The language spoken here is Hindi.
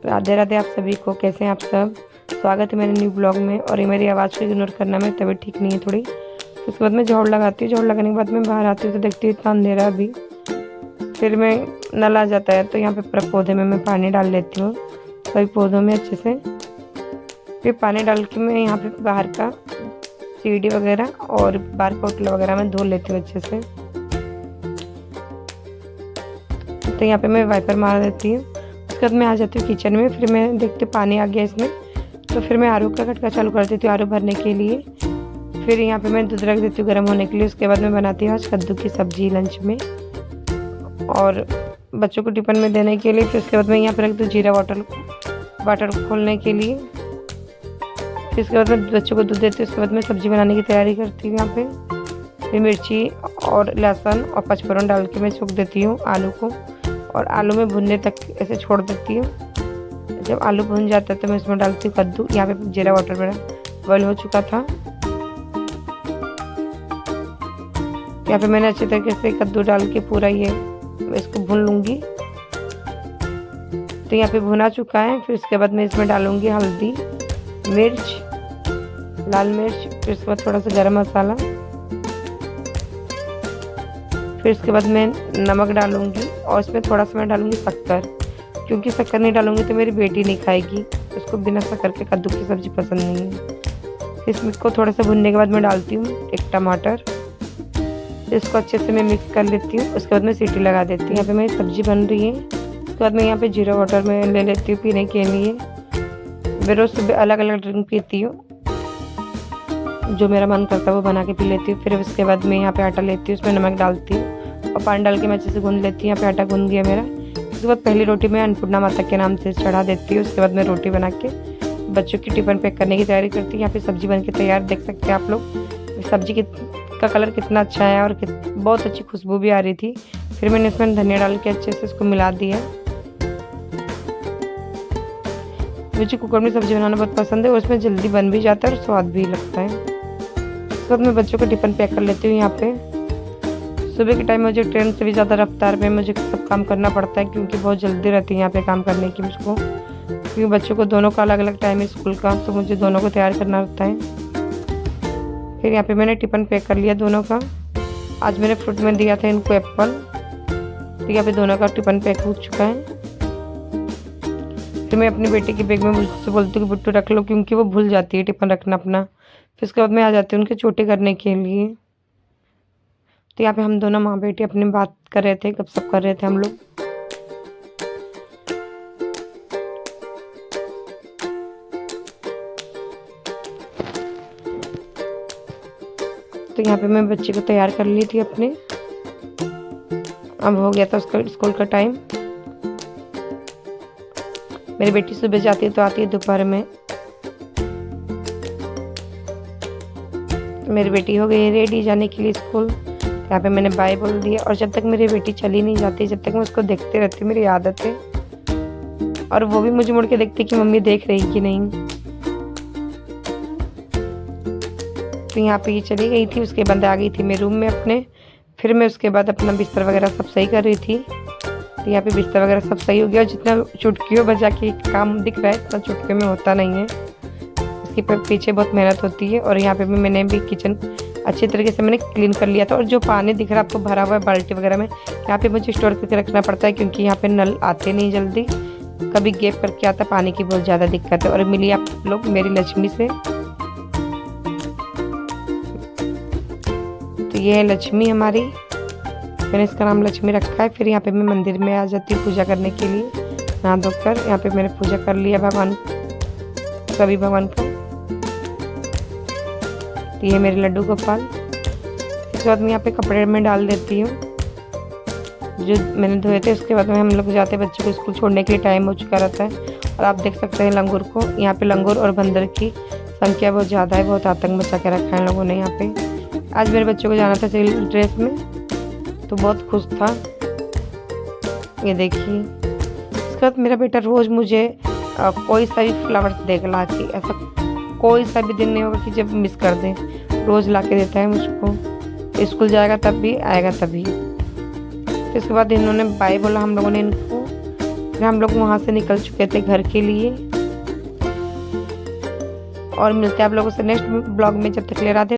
राधे राधे आप सभी को। कैसे हैं आप सब? स्वागत है मेरे न्यू ब्लॉग में। और ये मेरी आवाज़ को इग्नोर करना, मेरी तबीयत ठीक नहीं है थोड़ी। तो उसके बाद मैं झाड़ू लगाती हूँ। झाड़ू लगाने के बाद मैं बाहर आती हूँ तो देखती हूँ इतना अंधेरा अभी। फिर मैं नल आ जाता है तो यहाँ पे पूरा पौधे में मैं पानी डाल लेती हूँ, सभी पौधों में अच्छे से। फिर पानी डाल के मैं यहाँ पे बाहर का सीढ़ी वगैरह और बाहर का होटल वगैरह में धो लेती हूँ अच्छे से। तो यहाँ पे मैं वाइपर मार देती हूँ। उसके बाद मैं आ जाती हूँ किचन में। फिर मैं देखती हूँ पानी आ गया इसमें, तो फिर मैं आरू का खटका चालू कर देती हूँ आरू भरने के लिए। फिर यहाँ पे मैं दूध रख देती हूँ गर्म होने के लिए। उसके बाद मैं बनाती हूँ आज कद्दू की सब्जी लंच में और बच्चों को टिफ़िन में देने के लिए। फिर उसके बाद मैं यहाँ पे रख दूँ जीरा वाटर खोलने के लिए। फिर उसके बाद मैं बच्चों को दूध देती हूँ। उसके बाद मैं सब्ज़ी बनाने की तैयारी करती हूँ। यहाँ पे फिर मिर्ची और लहसुन और पचफोरन डाल के मैं छौंक देती हूँ आलू को, और आलू में भुनने तक ऐसे छोड़ देती हूँ। जब आलू भुन जाता है तो मैं इसमें डालती हूँ कद्दू। यहाँ पे जीरा वाटर मेरा बॉयल हो चुका था। यहाँ पे मैंने अच्छे तरीके से कद्दू डाल के पूरा ये इसको भून लूँगी। तो यहाँ पे भुना चुका है। फिर उसके बाद मैं इसमें डालूँगी हल्दी, मिर्च, लाल मिर्च, फिर उसके बाद थोड़ा सा गरम मसाला। फिर उसके बाद मैं नमक डालूँगी और इसमें थोड़ा सा मैं डालूँगी शक्कर, क्योंकि शक्कर नहीं डालूँगी तो मेरी बेटी नहीं खाएगी। उसको बिना शक्कर के कद्दू की सब्ज़ी पसंद नहीं है। फिर इसको थोड़ा सा भुनने के बाद मैं डालती हूँ एक टमाटर। इसको अच्छे से मैं मिक्स कर लेती हूँ। उसके बाद मैं सीटी लगा देती हूँ। यहाँ पे मेरी सब्ज़ी बन रही है। उसके बाद मैं यहाँ पे जीरा वाटर में ले लेती हूँ पीने के लिए। मैं रोज़ सुबह अलग अलग ड्रिंक पीती हूँ, जो मेरा मन करता है वो बना के पी लेती हूँ। फिर उसके बाद मैं यहाँ पे आटा लेती हूँ, उसमें नमक डालती हूँ और पानी डाल के मैं अच्छे से गूँध लेती हूँ। यहाँ पे आटा गूँध गया मेरा। उसके बाद पहली रोटी मैं अन्नपूर्णा माता के नाम से चढ़ा देती हूँ। उसके बाद मैं रोटी बना के बच्चों की टिफ़िन पैक करने की तैयारी करती हूँ। यहाँ पे सब्ज़ी बन के तैयार, देख सकते हैं आप लोग। सब्ज़ी का कलर कितना अच्छा है और बहुत अच्छी खुशबू भी आ रही थी। फिर मैंने इसमें धनिया डाल के अच्छे से इसको मिला दिया। मुझे कुकर में सब्ज़ी बनाना बहुत पसंद है और उसमें जल्दी बन भी जाता है और स्वाद भी लगता है। उसके बाद मैं बच्चों को टिफ़िन पैक कर लेती हूँ। यहाँ पे सुबह के टाइम मुझे ट्रेन से भी ज़्यादा रफ्तार में मुझे सब काम करना पड़ता है, क्योंकि बहुत जल्दी रहती है यहाँ पे काम करने की मुझको। क्योंकि बच्चों को दोनों का अलग अलग टाइम है स्कूल का, तो मुझे दोनों को तैयार करना रहता है। फिर यहाँ पे मैंने टिफ़िन पैक कर लिया दोनों का। आज मैंने फ्रूट में दिया था इनको एप्पल। तो यहाँ पे दोनों का टिफ़िन पैक हो चुका है। फिर मैं अपनी बेटी के बैग में मुझसे बोलती हूँ कि बुट्टू रख लो, क्योंकि वो भूल जाती है टिफ़िन रखना अपना। फिर उसके बाद मैं आ जाती हूँ उनके चोटी करने के लिए। तो यहाँ पे हम दोनों माँ बेटी अपनी बात कर रहे थे, गपशप कर रहे थे हम लोग। तो यहाँ पे मैं बच्चे को तैयार कर ली थी अपने। अब हो गया था उसका स्कूल का टाइम। मेरी बेटी सुबह जाती है तो आती है दोपहर में। तो मेरी बेटी हो गई रेडी जाने के लिए स्कूल। यहाँ पे मैंने बाय बोल दिया। और जब तक मेरी बेटी चली नहीं जाती, जब तक मैं उसको देखते रहती हूँ, मेरी आदत है। और वो भी मुझे मुड़ के देखती कि मम्मी देख रही कि नहीं। तो यहाँ पे ये चली गई थी। उसके बाद आ गई थी मैं रूम में अपने। फिर मैं उसके बाद अपना बिस्तर वगैरह सब सही कर रही थी। तो यहाँ पे बिस्तर वगैरह सब सही हो गया। जितना चुटकियों बजा के काम दिख रहा है, इतना चुटकियों में होता नहीं है। इसके पीछे बहुत मेहनत होती है। और यहाँ पे भी मैंने भी किचन अच्छी तरीके से मैंने क्लीन कर लिया था। और जो पानी दिख रहा है आपको भरा हुआ है बाल्टी वगैरह में, यहाँ पे मुझे स्टोर करके रखना पड़ता है, क्योंकि यहाँ पे नल आते नहीं जल्दी, कभी गैप करके आता। पानी की बहुत ज़्यादा दिक्कत है। और मिली आप लोग मेरी लक्ष्मी से। तो ये है लक्ष्मी हमारी, मैंने इसका नाम लक्ष्मी रखा है। फिर यहाँ पे मैं मंदिर में आ जाती हूँ पूजा करने के लिए, नहा धोकर। यहाँ पे मैंने पूजा कर लिया भगवान, सभी भगवान का। तो ये मेरे लड्डू गोपाल। इसके बाद मैं यहाँ पे कपड़े में डाल देती हूँ जो मैंने धोए थे। उसके बाद में हम लोग जाते हैं बच्चों को स्कूल छोड़ने के लिए, टाइम हो चुका रहता है। और आप देख सकते हैं लंगूर को। यहाँ पे लंगूर और बंदर की संख्या बहुत ज़्यादा है, बहुत आतंक मचा के रखा है लोगों ने यहाँ पे। आज मेरे बच्चों को जाना था सिविल ड्रेस में, तो बहुत खुश था। ये देखिए। इसके बाद मेरा बेटा रोज़ मुझे कोई सा भी फ्लावर्स देख ला के, ऐसा कोई सा भी दिन नहीं होगा कि जब मिस कर दें, रोज़ ला के देता है मुझको। स्कूल जाएगा तब भी, आएगा तभी। तो इसके बाद इन्होंने बाय बोला हम लोगों ने इनको। फिर हम लोग वहाँ से निकल चुके थे घर के लिए। और मिलते हैं आप लोगों से नेक्स्ट ब्लॉग में। जब तक ले राधे।